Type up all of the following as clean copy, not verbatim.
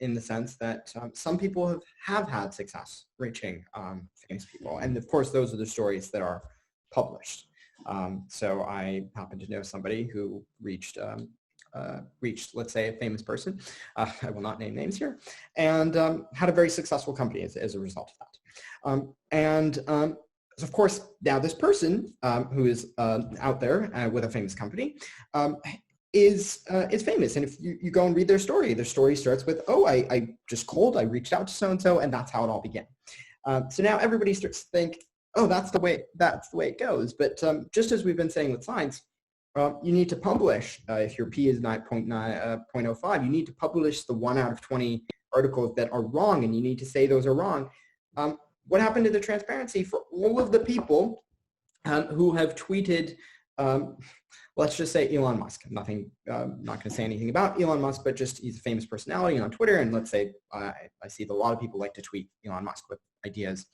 in the sense that some people have had success reaching famous people. And of course, those are the stories that are published. So I happen to know somebody who reached, let's say, a famous person. I will not name names here, and had a very successful company as a result of that. So of course, now this person who is out there with a famous company is famous. And if you go and read their story starts with, oh, I just called, I reached out to so-and-so, and that's how it all began. So now everybody starts to think, oh, that's the way it goes. But just as we've been saying with science, you need to publish, if your P is 0.05, you need to publish the 1 out of 20 articles that are wrong, and you need to say those are wrong. What happened to the transparency for all of the people who have tweeted, let's just say Elon Musk. I'm not going to say anything about Elon Musk, but just he's a famous personality on Twitter, and let's say I see that a lot of people like to tweet Elon Musk with ideas.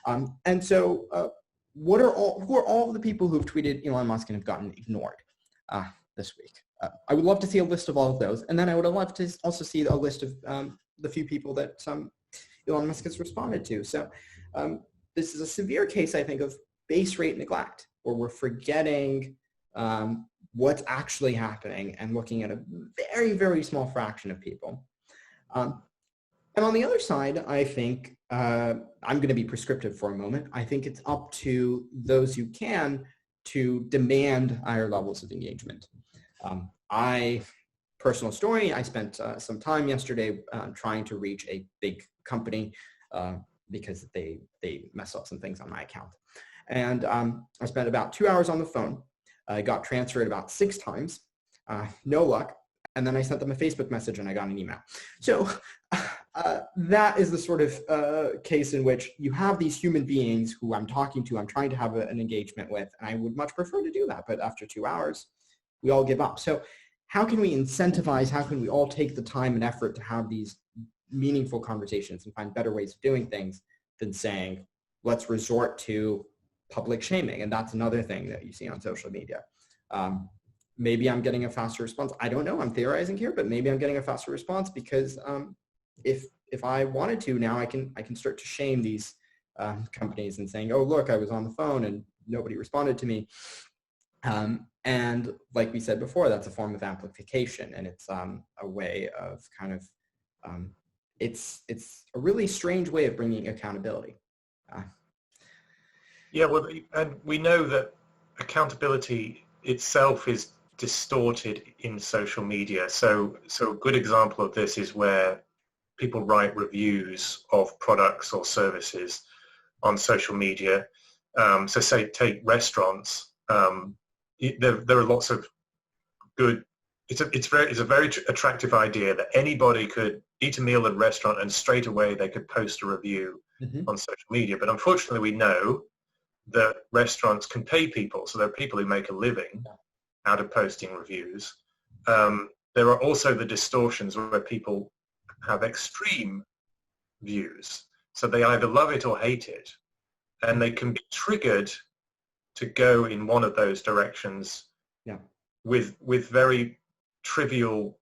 And so who are all of the people who have tweeted Elon Musk and have gotten ignored this week? I would love to see a list of all of those, and then I would love to also see a list of the few people that Elon Musk has responded to. So this is a severe case, I think, of base rate neglect, where we're forgetting what's actually happening and looking at a very, very small fraction of people. And on the other side, I think, I'm going to be prescriptive for a moment, I think it's up to those who can to demand higher levels of engagement. Personal story, I spent some time yesterday trying to reach a big company because they messed up some things on my account. And I spent about 2 hours on the phone. I got transferred about 6 times, no luck. And then I sent them a Facebook message and I got an email. So that is the sort of case in which you have these human beings who I'm talking to, I'm trying to have an engagement with, and I would much prefer to do that. But after 2 hours, we all give up. So how can we incentivize, how can we all take the time and effort to have these meaningful conversations and find better ways of doing things than saying, let's resort to public shaming? And that's another thing that you see on social media. Maybe I'm getting a faster response. I don't know. I'm theorizing here, but maybe I'm getting a faster response because if I wanted to now, I can start to shame these companies and saying, oh, look, I was on the phone and nobody responded to me. And like we said before, that's a form of amplification, and it's a way of kind of it's a really strange way of bringing accountability. Yeah, well, and we know that accountability itself is distorted in social media. So a good example of this is where people write reviews of products or services on social media. So say take restaurants. There are lots of good. It's a very attractive idea that anybody could eat a meal at a restaurant and straight away they could post a review on social media. But unfortunately, we know that restaurants can pay people. So there are people who make a living out of posting reviews. There are also the distortions where people have extreme views. So they either love it or hate it. And they can be triggered to go in one of those directions with very trivial,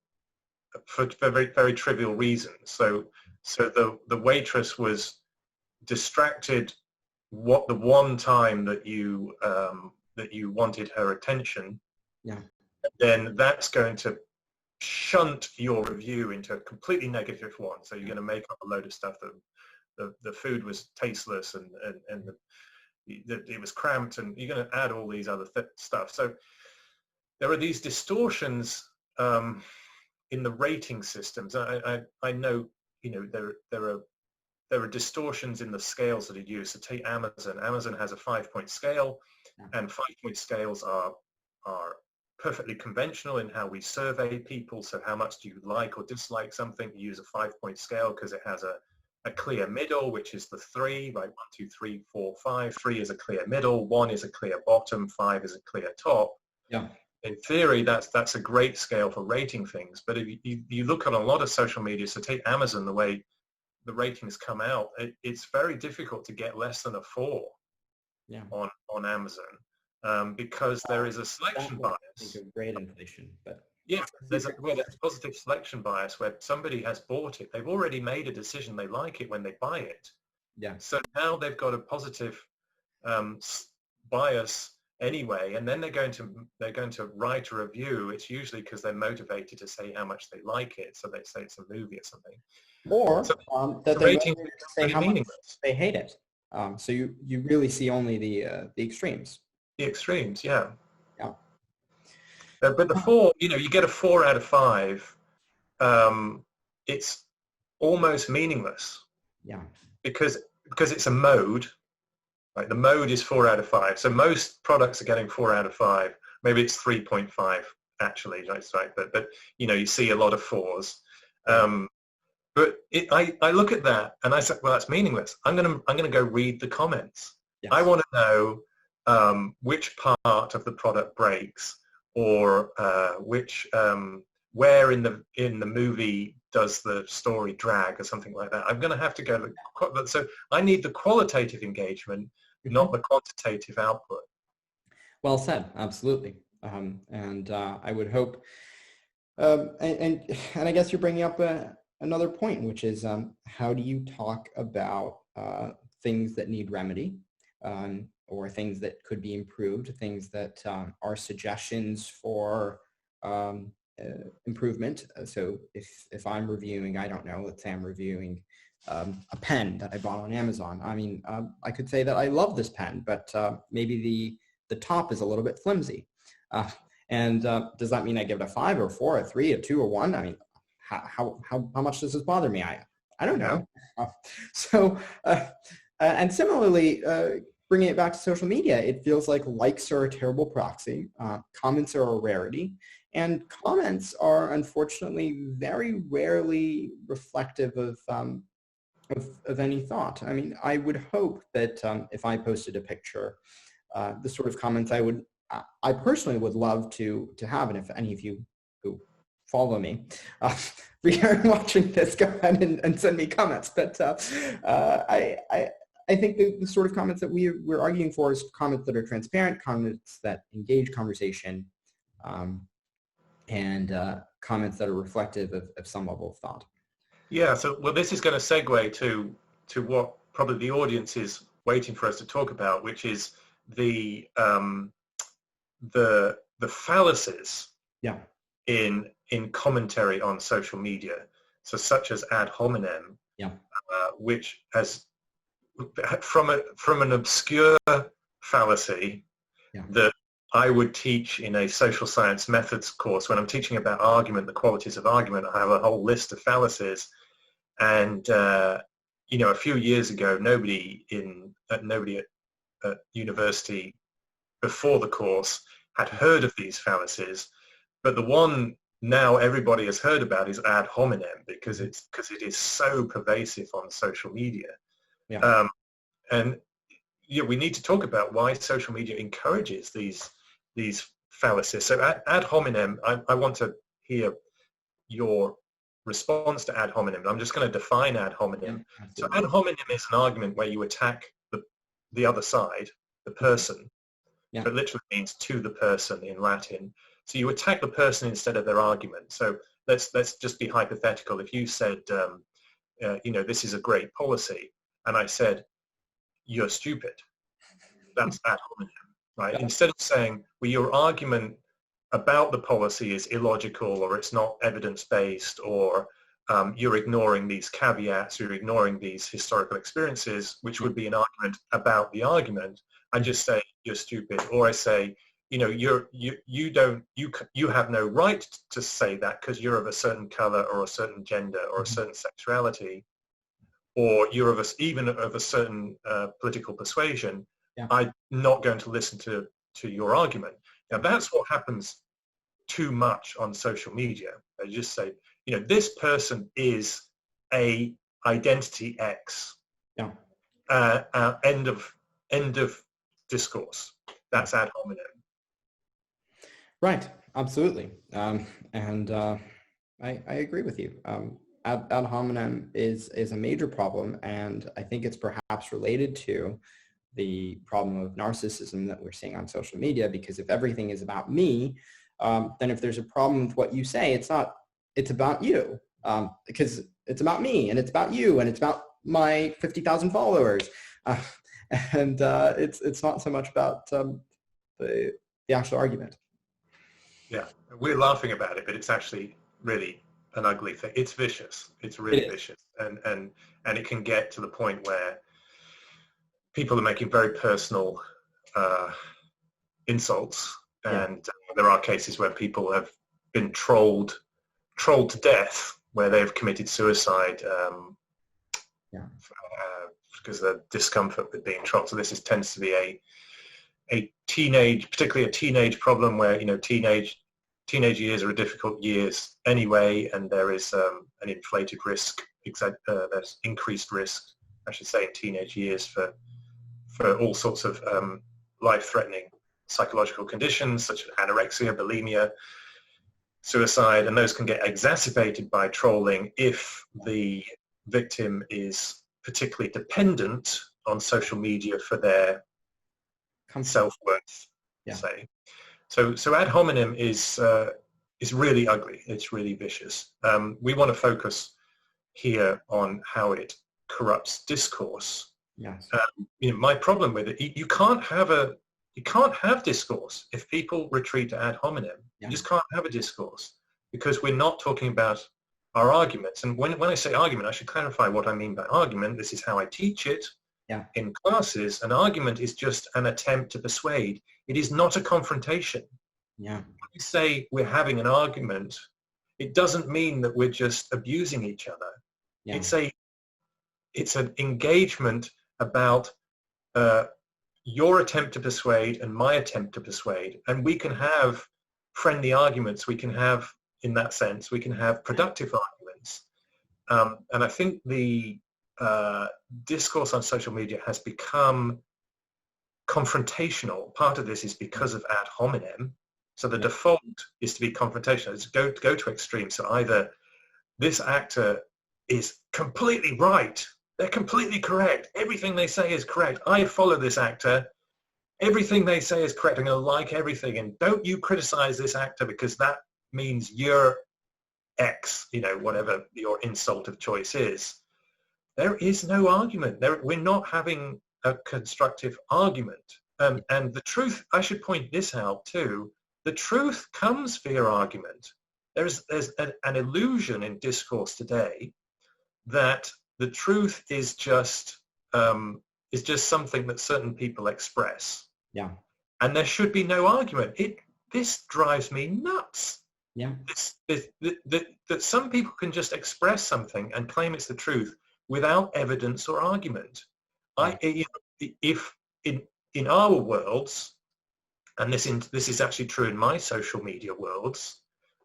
for very, very trivial reasons. So the waitress was distracted the one time that you wanted her attention, then that's going to shunt your review into a completely negative one. So you're going to make up a load of stuff that the food was tasteless and it was cramped, and you're going to add all these other stuff. So there are these distortions in the rating systems. I know, there are distortions in the scales that are used. So take Amazon. Amazon has a 5-point scale, and 5-point scales are perfectly conventional in how we survey people. So how much do you like or dislike something? You use a 5-point scale because it has a clear middle, which is the 3, right? 1, 2, 3, 4, 5. 3 is a clear middle, 1 is a clear bottom, 5 is a clear top. Yeah. In theory, that's a great scale for rating things. But if you look at a lot of social media, so take Amazon, the way the ratings come out, it's very difficult to get less than a 4 on Amazon because there is a selection bias. I think of grade inflation, but Yeah, there's positive selection bias where somebody has bought it. They've already made a decision they like it when they buy it. Yeah. So now they've got a positive bias anyway, and then they're going to write a review. It's usually because they're motivated to say how much they like it. So they say it's a movie or something. Or So that the they're ratings motivated to become say pretty how much meaningless. they hate it. So you really see only the extremes. The extremes, yeah. Yeah. But the four, you get a 4 out of 5. It's almost meaningless Yeah. because it's a mode. Like the mode is 4 out of 5. So most products are getting 4 out of 5. Maybe it's 3.5 actually. That's right. But you see a lot of 4s. But I look at that and I say, well, that's meaningless. I'm gonna go read the comments. Yes. I want to know which part of the product breaks, or which where in the movie does the story drag, or something like that. I'm going to have to go. So I need the qualitative engagement, not the quantitative output. Well said. Absolutely. And I would hope, and I guess you're bringing up another point, which is how do you talk about things that need remedy, or things that could be improved, things that are suggestions for improvement. So if I'm reviewing, I don't know, let's say I'm reviewing a pen that I bought on Amazon. I mean, I could say that I love this pen, but maybe the top is a little bit flimsy. And does that mean I give it a 5 or 4 or 3 or 2 or 1? I mean, how much does this bother me? I don't know. And similarly, bringing it back to social media, it feels like likes are a terrible proxy. Comments are a rarity. And comments are unfortunately very rarely reflective of any thought. I mean, I would hope that if I posted a picture, the sort of comments I personally would love to have, and if any of you who follow me regarding watching this, go ahead and send me comments. But I think the sort of comments that we're arguing for is comments that are transparent, comments that engage conversation, and comments that are reflective of some level of thought. Yeah, so well, this is going to segue to what probably the audience is waiting for us to talk about, which is the fallacies in commentary on social media, so such as ad hominem, which has from an obscure fallacy that I would teach in a social science methods course. When I'm teaching about argument, the qualities of argument, I have a whole list of fallacies. And a few years ago, nobody at university before the course had heard of these fallacies, but the one now everybody has heard about is ad hominem, because it is so pervasive on social media. And we need to talk about why social media encourages these fallacies. So ad hominem, I want to hear your response to ad hominem. I'm just going to define ad hominem. So ad hominem is an argument where you attack the other side, the person. So it literally means to the person in Latin. So you attack the person instead of their argument. So let's just be hypothetical. If you said, this is a great policy, and I said, you're stupid, that's ad hominem, right? Instead of saying, well, your argument about the policy is illogical, or it's not evidence-based, or you're ignoring these caveats, you're ignoring these historical experiences, which would be an argument about the argument, I just say you're stupid. Or I say, you have no right to say that because you're of a certain color or a certain gender or a certain sexuality, or you're even of a certain political persuasion. I'm not going to listen to your argument. Now that's what happens too much on social media. They just say, this person is a identity X. End of discourse. That's ad hominem. Right. Absolutely. And I agree with you. Ad hominem is a major problem, and I think it's perhaps related to the problem of narcissism that we're seeing on social media, because if everything is about me, then if there's a problem with what you say, it's about you, because it's about me and it's about you and it's about my 50,000 followers. And it's not so much about the actual argument. Yeah, we're laughing about it, but it's actually really an ugly thing. It's vicious. It's really vicious, and it can get to the point where people are making very personal insults, and there are cases where people have been trolled to death, where they've committed suicide because of the discomfort with being trolled. So this tends to be particularly a teenage problem, where teenage years are difficult years anyway, and there is an inflated risk. There's increased risk, I should say, in teenage years for all sorts of life-threatening psychological conditions such as anorexia, bulimia, suicide, and those can get exacerbated by trolling if the victim is particularly dependent on social media for their self-worth, say. So ad hominem is really ugly. It's really vicious. We want to focus here on how it corrupts discourse. Yes. My problem with it, you can't have discourse if people retreat to ad hominem. You just can't have a discourse, because we're not talking about our arguments. And when I say argument, I should clarify what I mean by argument. This is how I teach it in classes. An argument is just an attempt to persuade. It is not a confrontation. Yeah. When we say we're having an argument, it doesn't mean that we're just abusing each other. Yeah. It's an engagement about your attempt to persuade and my attempt to persuade. And we can have friendly arguments. We can have, in that sense, we can have productive arguments. And I think the discourse on social media has become confrontational. Part of this is because of ad hominem. So the default is to be confrontational. It's go to extremes. So either this actor is completely right. They're completely correct. Everything they say is correct. I follow this actor. Everything they say is correct. I'm going to like everything. And don't you criticize this actor, because that means you're X, whatever your insult of choice is. There is no argument. We're not having a constructive argument. And the truth, I should point this out too, the truth comes via argument. There's an illusion in discourse today that the truth is just something that certain people express. Yeah. And there should be no argument. This drives me nuts. Yeah. That some people can just express something and claim it's the truth without evidence or argument. If in our worlds, and this is actually true in my social media worlds,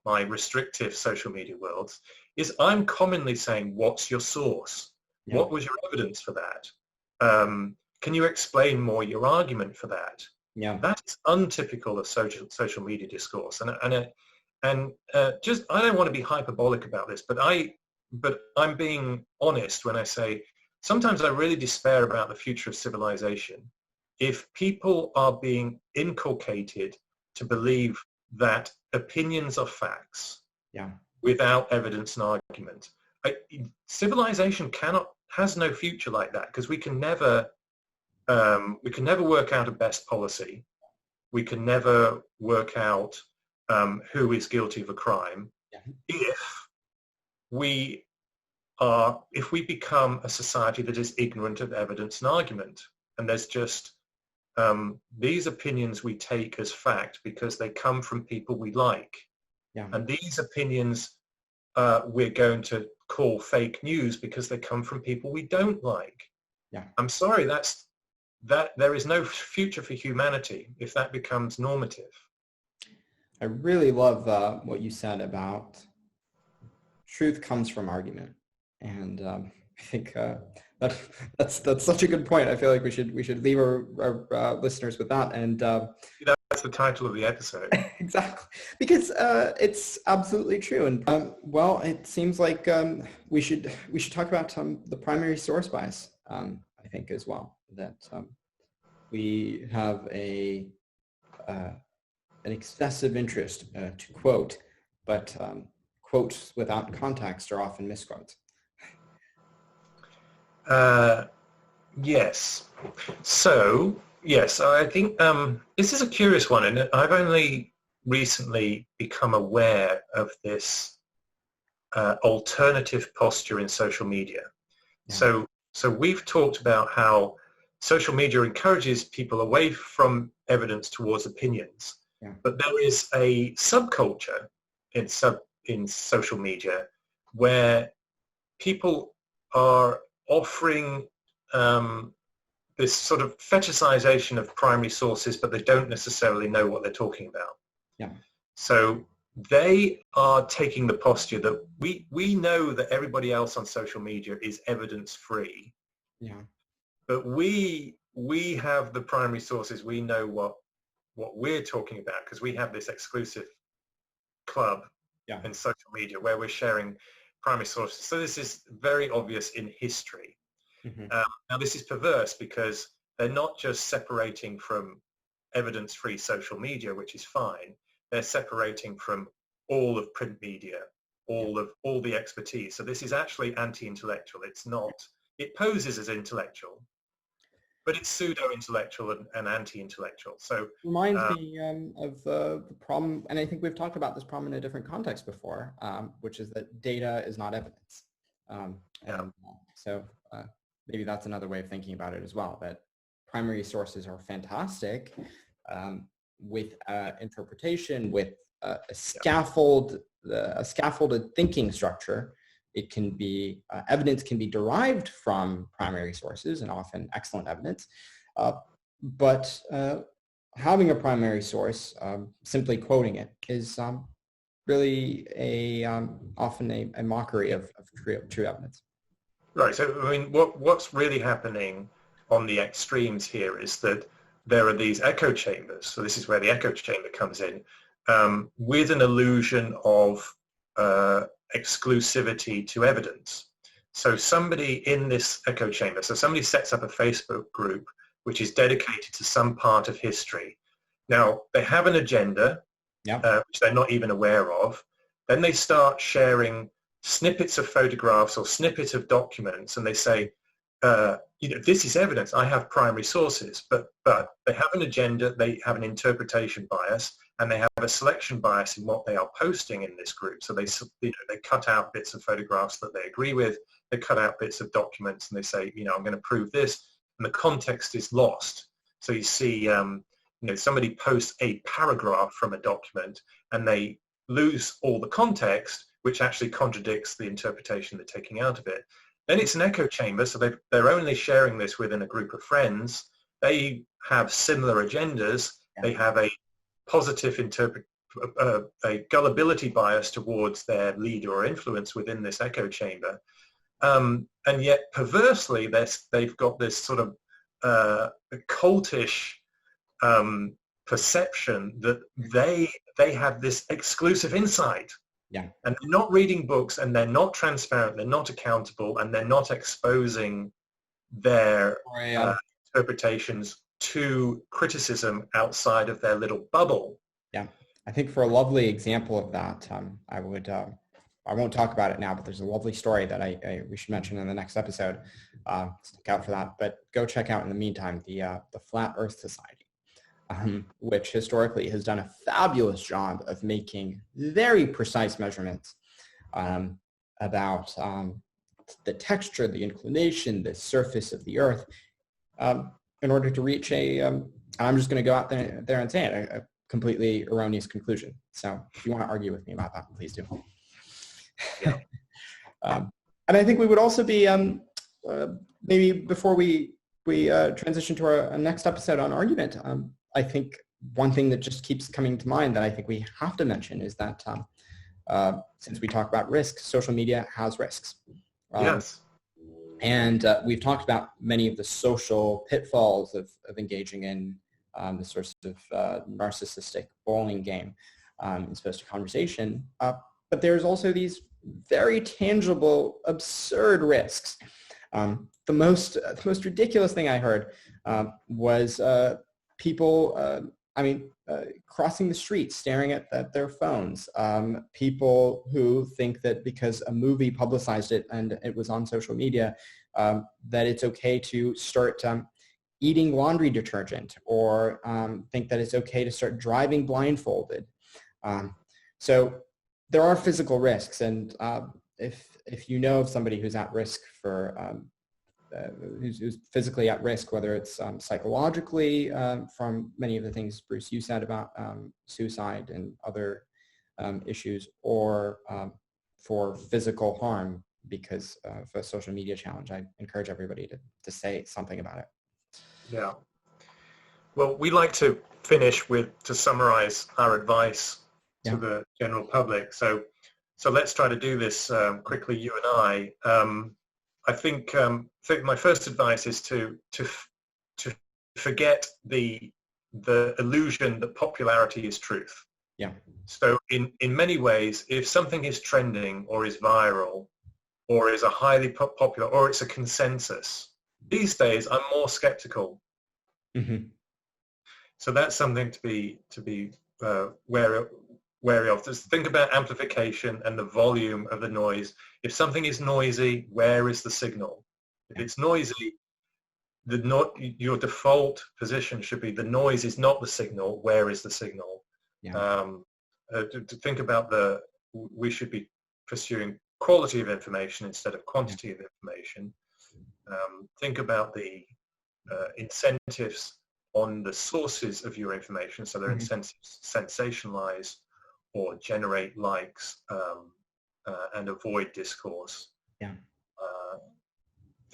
my restrictive social media worlds, is I'm commonly saying, what's your source? Yeah. What was your evidence for that? Can you explain more your argument for that? Yeah. That's untypical of social media discourse. And I don't want to be hyperbolic about this, but I'm being honest when I say sometimes I really despair about the future of civilization if people are being inculcated to believe that opinions are facts without evidence and argument. Civilization has no future like that, because we can never work out a best policy. We can never work out who is guilty of a crime if we become a society that is ignorant of evidence and argument. And there's just these opinions we take as fact because they come from people we like. Yeah. And these opinions we're going to call fake news because they come from people we don't like. Yeah. I'm sorry, that there is no future for humanity if that becomes normative. I really love what you said about truth comes from argument, and I think that's such a good point. I feel like we should leave our listeners with that, and that's the title of the episode. Exactly, because it's absolutely true. And well, it seems like we should talk about the primary source bias. I think as well, that we have a an excessive interest to quote, but quotes without context are often misquotes. Yes. So, yes, I think this is a curious one, and I've only recently become aware of this alternative posture in social media. Yeah. So we've talked about how social media encourages people away from evidence towards opinions, Yeah. but there is a subculture in social media where people are offering this sort of fetishization of primary sources, but they don't necessarily know what they're talking about. Yeah. So they are taking the posture that we know that everybody else on social media is evidence-free, Yeah. but we have the primary sources. We know what we're talking about because we have this exclusive club Yeah. in social media where we're sharing primary sources. So this is very obvious in history. Mm-hmm. Now this is perverse because they're not just separating from evidence-free social media, which is fine. They're separating from all of print media, all the expertise. So this is actually anti-intellectual. It's not. It poses as intellectual, but it's pseudo-intellectual and anti-intellectual. So Reminds me of the problem, and I think we've talked about this problem in a different context before, which is that data is not evidence. So maybe that's another way of thinking about it as well, that primary sources are fantastic with interpretation, with a scaffolded thinking structure. It can be, evidence can be derived from primary sources and often excellent evidence, but having a primary source, simply quoting it, is really often a mockery of true evidence. right. So I mean, what's really happening on the extremes here is that there are these echo chambers. So this is where the echo chamber comes in, with an illusion of exclusivity to evidence. So somebody in this echo chamber, so somebody sets up a Facebook group which is dedicated to some part of history. Now, they have an agenda, which they're not even aware of. Then they start sharing snippets of photographs or snippets of documents, and they say, this is evidence. I have primary sources, but they have an agenda, they have an interpretation bias, and they have a selection bias in what they are posting in this group. So they cut out bits of photographs that they agree with, they cut out bits of documents, and they say, I'm going to prove this, and the context is lost. So you see, somebody posts a paragraph from a document, and they lose all the context, which actually contradicts the interpretation they're taking out of it. Then it's an echo chamber, so they're only sharing this within a group of friends. They have similar agendas. They have a positive a gullibility bias towards their leader or influence within this echo chamber. And yet, perversely, they've got this sort of cultish perception that they have this exclusive insight. Yeah. And they're not reading books, and they're not transparent, they're not accountable, and they're not exposing their interpretations to criticism outside of their little bubble. Yeah. I think for a lovely example of that, I won't talk about it now, but there's a lovely story that we should mention in the next episode. Stick out for that. But go check out in the meantime the Flat Earth Society. Which historically has done a fabulous job of making very precise measurements about the texture, the inclination, the surface of the Earth, in order to reach I'm just going to go out there and say it, a completely erroneous conclusion. So if you want to argue with me about that, please do. Yeah. And I think we would also be, maybe before we transition to our next episode on argument, I think one thing that just keeps coming to mind that I think we have to mention is that since we talk about risks, social media has risks. Yes. And we've talked about many of the social pitfalls of engaging in the sorts of narcissistic bullying game as opposed to conversation. But there's also these very tangible, absurd risks. The most ridiculous thing I heard was people crossing the street, staring at their phones, people who think that because a movie publicized it and it was on social media, that it's okay to start eating laundry detergent, or think that it's okay to start driving blindfolded. So there are physical risks, and if you know of somebody who's at risk for who's physically at risk, whether it's psychologically from many of the things, Bruce, you said about suicide and other issues, or for physical harm because of a social media challenge, I encourage everybody to say something about it. Yeah. Well, we like to finish to summarize our advice to the general public. So let's try to do this quickly, you and I. I think my first advice is to forget the illusion that popularity is truth. Yeah. So in many ways, if something is trending or is viral or is a highly popular or it's a consensus, these days I'm more skeptical. Mm-hmm. So that's something to be wary of. Just think about amplification and the volume of the noise. If something is noisy, where is the signal? If it's noisy, your default position should be the noise is not the signal. Where is the signal? Yeah. To think about we should be pursuing quality of information instead of quantity of information. Think about the incentives on the sources of your information. So there are incentives to sensationalize or generate likes and avoid discourse. Yeah.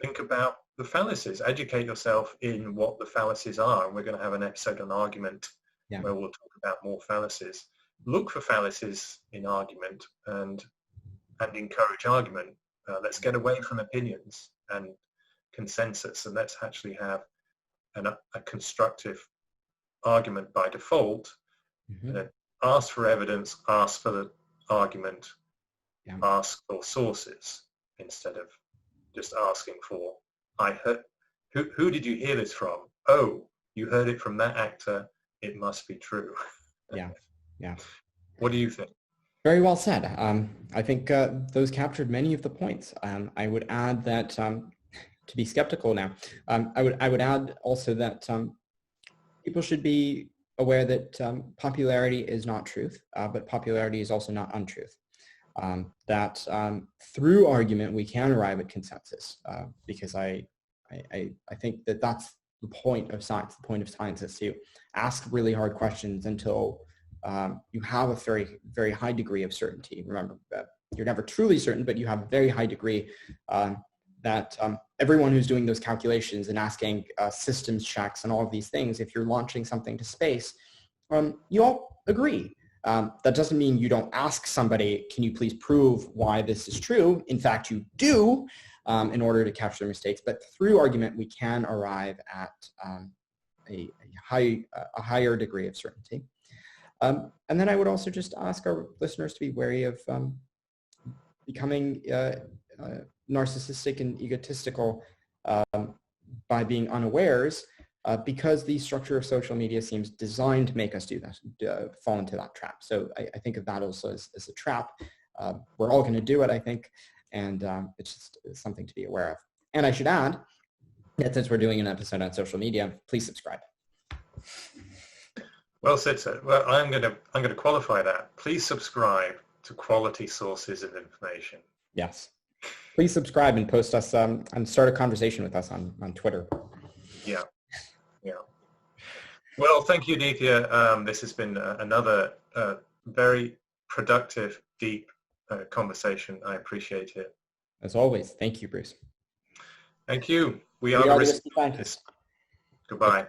Think about the fallacies. Educate yourself in what the fallacies are. And we're going to have an episode on argument where we'll talk about more fallacies. Look for fallacies in argument and encourage argument. Let's get away from opinions and consensus, and let's actually have a constructive argument by default. And ask for evidence, ask for the argument, ask for sources instead of just asking for, I heard, who did you hear this from? Oh, you heard it from that actor, it must be true. Yeah. What do you think? Very well said. I think those captured many of the points. I would add that to be skeptical now, I would add also that people should be aware that popularity is not truth, but popularity is also not untruth. That through argument we can arrive at consensus, because I think that that's the point of science. The point of science is to ask really hard questions until you have a very, very high degree of certainty. Remember, you're never truly certain, but you have a very high degree that everyone who's doing those calculations and asking systems checks and all of these things, if you're launching something to space, you all agree. That doesn't mean you don't ask somebody, can you please prove why this is true? In fact, you do in order to catch their mistakes. But through argument, we can arrive at a higher degree of certainty. And then I would also just ask our listeners to be wary of becoming narcissistic and egotistical by being unawares, because the structure of social media seems designed to make us do that, fall into that trap. So I think of that also as a trap. We're all going to do it, I think, and it's just something to be aware of. And I should add that since we're doing an episode on social media, please subscribe. Well said, sir. Well, I'm going to qualify that. Please subscribe to quality sources of information. Yes. Please subscribe and post us and start a conversation with us on Twitter. Yeah. Well, thank you, Aditya. This has been another very productive, deep conversation. I appreciate it. As always, thank you, Bruce. Thank you. We are the Risky Scientists. Goodbye.